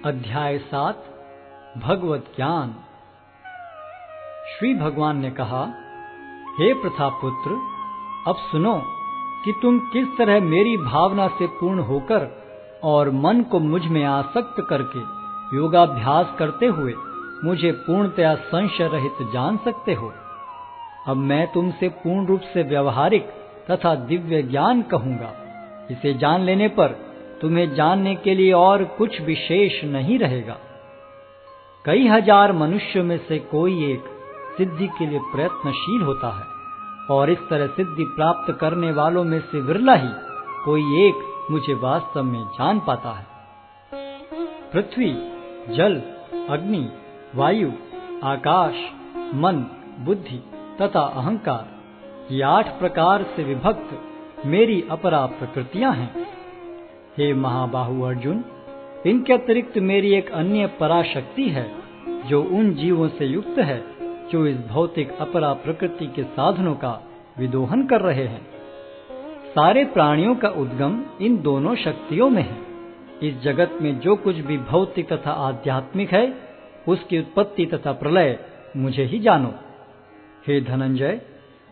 अध्याय 7 भगवत ज्ञान। श्री भगवान ने कहा, हे प्रथापुत्र, अब सुनो कि तुम किस तरह मेरी भावना से पूर्ण होकर और मन को मुझ में आसक्त करके योगाभ्यास करते हुए मुझे पूर्णतया संशय रहित जान सकते हो। अब मैं तुमसे पूर्ण रूप से व्यवहारिक तथा दिव्य ज्ञान कहूंगा। इसे जान लेने पर तुम्हें जानने के लिए और कुछ विशेष नहीं रहेगा। कई हजार मनुष्यों में से कोई एक सिद्धि के लिए प्रयत्नशील होता है, और इस तरह सिद्धि प्राप्त करने वालों में से विरला ही कोई एक मुझे वास्तव में जान पाता है। पृथ्वी, जल, अग्नि, वायु, आकाश, मन, बुद्धि तथा अहंकार, ये 8 प्रकार से विभक्त मेरी अपरा प्रकृतियां हैं। हे महाबाहु अर्जुन, इनके अतिरिक्त मेरी एक अन्य पराशक्ति है जो उन जीवों से युक्त है जो इस भौतिक अपरा प्रकृति के साधनों का विदोहन कर रहे हैं। सारे प्राणियों का उद्गम इन दोनों शक्तियों में है। इस जगत में जो कुछ भी भौतिक तथा आध्यात्मिक है, उसकी उत्पत्ति तथा प्रलय मुझे ही जानो। हे धनंजय,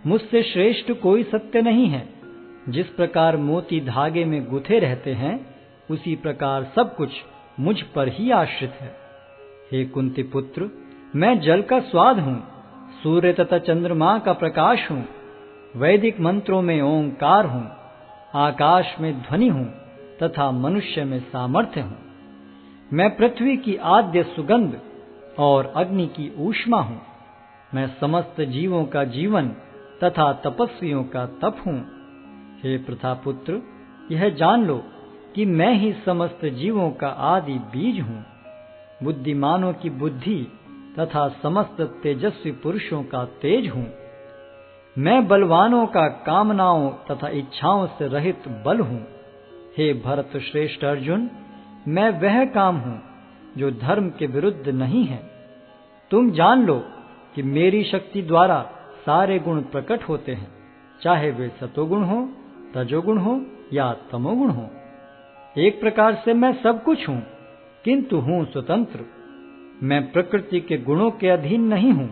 मुझसे श्रेष्ठ कोई सत्य नहीं है। जिस प्रकार मोती धागे में गुथे रहते हैं, उसी प्रकार सब कुछ मुझ पर ही आश्रित है। हे कुंती पुत्र, मैं जल का स्वाद हूँ, सूर्य तथा चंद्रमा का प्रकाश हूँ, वैदिक मंत्रों में ओंकार हूँ, आकाश में ध्वनि हूँ तथा मनुष्य में सामर्थ्य हूँ। मैं पृथ्वी की आद्य सुगंध और अग्नि की ऊष्मा हूँ। मैं समस्त जीवों का जीवन तथा तपस्वियों का तप हूँ। हे प्रथापुत्र, यह जान लो कि मैं ही समस्त जीवों का आदि बीज हूँ। बुद्धिमानों की बुद्धि तथा समस्त तेजस्वी पुरुषों का तेज हूँ। मैं बलवानों का कामनाओं तथा इच्छाओं से रहित बल हूँ। हे भरत श्रेष्ठ अर्जुन, मैं वह काम हूँ जो धर्म के विरुद्ध नहीं है। तुम जान लो कि मेरी शक्ति द्वारा सारे गुण प्रकट होते हैं, चाहे वे सतोगुण हो, रजोगुण हो या तमोगुण हो। एक प्रकार से मैं सब कुछ हूँ, किंतु हूँ स्वतंत्र। मैं प्रकृति के गुणों के अधीन नहीं हूँ,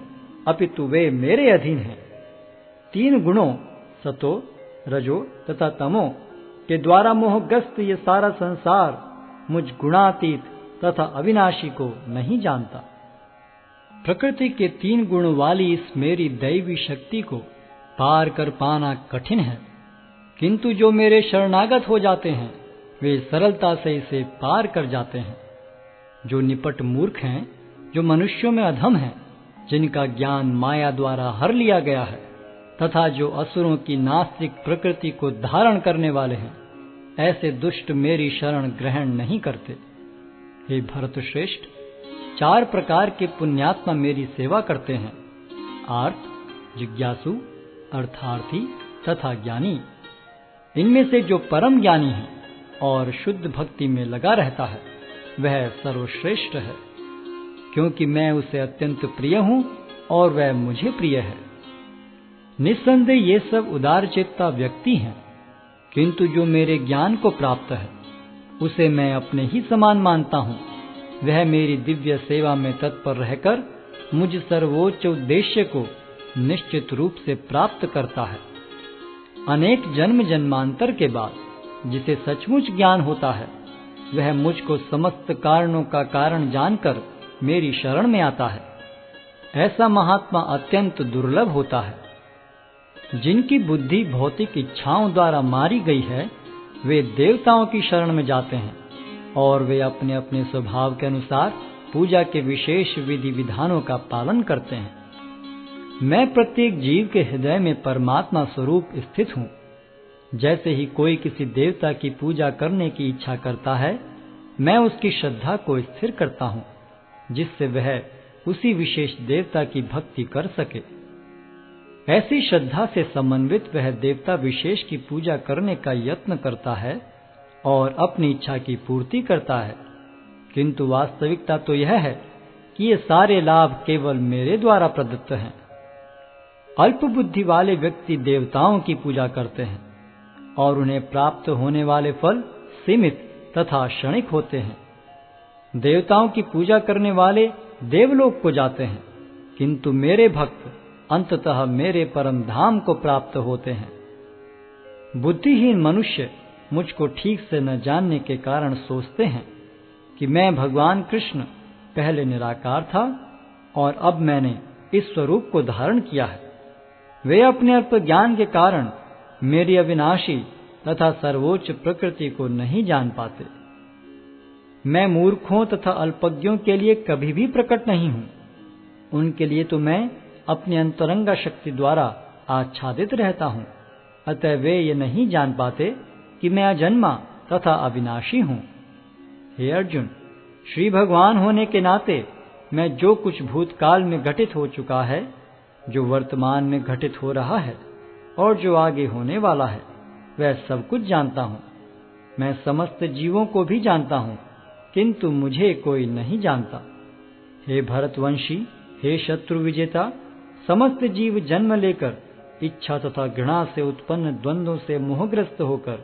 अपितु वे मेरे अधीन हैं। 3 गुणों सतो, रजो तथा तमो के द्वारा मोहग्रस्त ये सारा संसार मुझ गुणातीत तथा अविनाशी को नहीं जानता। प्रकृति के 3 गुण वाली इस मेरी दैवी शक्ति को पार कर पाना कठिन है, किंतु जो मेरे शरणागत हो जाते हैं वे सरलता से इसे पार कर जाते हैं। जो निपट मूर्ख हैं, जो मनुष्यों में अधम हैं, जिनका ज्ञान माया द्वारा हर लिया गया है, तथा जो असुरों की नास्तिक प्रकृति को धारण करने वाले हैं, ऐसे दुष्ट मेरी शरण ग्रहण नहीं करते। हे भरत श्रेष्ठ, 4 प्रकार के पुण्यात्मा मेरी सेवा करते हैं: आर्त, जिज्ञासु, अर्थार्थी तथा ज्ञानी। इनमें से जो परम ज्ञानी है और शुद्ध भक्ति में लगा रहता है, वह सर्वश्रेष्ठ है, क्योंकि मैं उसे अत्यंत प्रिय हूँ और वह मुझे प्रिय है। निस्संदेह ये सब उदारचित्ता व्यक्ति हैं, किंतु जो मेरे ज्ञान को प्राप्त है, उसे मैं अपने ही समान मानता हूँ। वह मेरी दिव्य सेवा में तत्पर रहकर मुझ सर्वोच्च उद्देश्य को निश्चित रूप से प्राप्त करता है। अनेक जन्म जन्मांतर के बाद जिसे सचमुच ज्ञान होता है, वह मुझको समस्त कारणों का कारण जानकर मेरी शरण में आता है। ऐसा महात्मा अत्यंत दुर्लभ होता है। जिनकी बुद्धि भौतिक इच्छाओं द्वारा मारी गई है, वे देवताओं की शरण में जाते हैं, और वे अपने अपने स्वभाव के अनुसार पूजा के विशेष विधि विधानों का पालन करते हैं। मैं प्रत्येक जीव के हृदय में परमात्मा स्वरूप स्थित हूँ। जैसे ही कोई किसी देवता की पूजा करने की इच्छा करता है, मैं उसकी श्रद्धा को स्थिर करता हूँ, जिससे वह उसी विशेष देवता की भक्ति कर सके। ऐसी श्रद्धा से समन्वित वह देवता विशेष की पूजा करने का यत्न करता है और अपनी इच्छा की पूर्ति करता है, किंतु वास्तविकता तो यह है कि ये सारे लाभ केवल मेरे द्वारा प्रदत्त हैं। अल्प बुद्धि वाले व्यक्ति देवताओं की पूजा करते हैं और उन्हें प्राप्त होने वाले फल सीमित तथा क्षणिक होते हैं। देवताओं की पूजा करने वाले देवलोक को जाते हैं, किंतु मेरे भक्त अंततः मेरे परम धाम को प्राप्त होते हैं। बुद्धिहीन मनुष्य मुझको ठीक से न जानने के कारण सोचते हैं कि मैं भगवान कृष्ण पहले निराकार था और अब मैंने इस स्वरूप को धारण किया है। वे अपने अल्प ज्ञान के कारण मेरी अविनाशी तथा सर्वोच्च प्रकृति को नहीं जान पाते। मैं मूर्खों तथा अल्पज्ञों के लिए कभी भी प्रकट नहीं हूं। उनके लिए तो मैं अपनी अंतरंगा शक्ति द्वारा आच्छादित रहता हूं। अतः वे ये नहीं जान पाते कि मैं अजन्मा तथा अविनाशी हूं। हे अर्जुन, श्री भगवान होने के नाते मैं जो कुछ भूतकाल में घटित हो चुका है, जो वर्तमान में घटित हो रहा है और जो आगे होने वाला है, वह सब कुछ जानता हूं। मैं समस्त जीवों को भी जानता हूं, किंतु मुझे कोई नहीं जानता। हे भरतवंशी, हे शत्रु विजेता, समस्त जीव जन्म लेकर इच्छा तथा घृणा से उत्पन्न द्वंद्वों से मोहग्रस्त होकर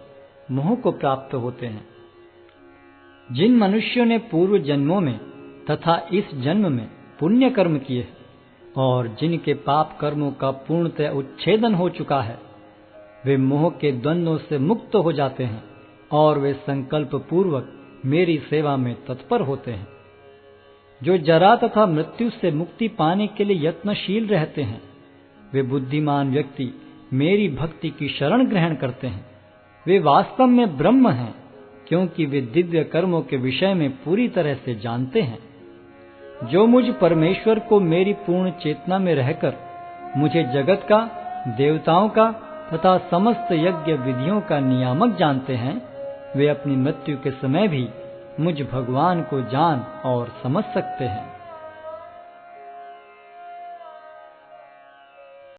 मोह को प्राप्त होते हैं। जिन मनुष्यों ने पूर्व जन्मों में तथा इस जन्म में पुण्य कर्म किए और जिनके पाप कर्मों का पूर्णतः उच्छेदन हो चुका है, वे मोह के द्वंद्वों से मुक्त हो जाते हैं और वे संकल्प पूर्वक मेरी सेवा में तत्पर होते हैं। जो जरा तथा मृत्यु से मुक्ति पाने के लिए यत्नशील रहते हैं, वे बुद्धिमान व्यक्ति मेरी भक्ति की शरण ग्रहण करते हैं। वे वास्तव में ब्रह्म हैं, क्योंकि वे दिव्य कर्मों के विषय में पूरी तरह से जानते हैं। जो मुझ परमेश्वर को मेरी पूर्ण चेतना में रहकर मुझे जगत का, देवताओं का तथा समस्त यज्ञ विधियों का नियामक जानते हैं, वे अपनी मृत्यु के समय भी मुझ भगवान को जान और समझ सकते हैं।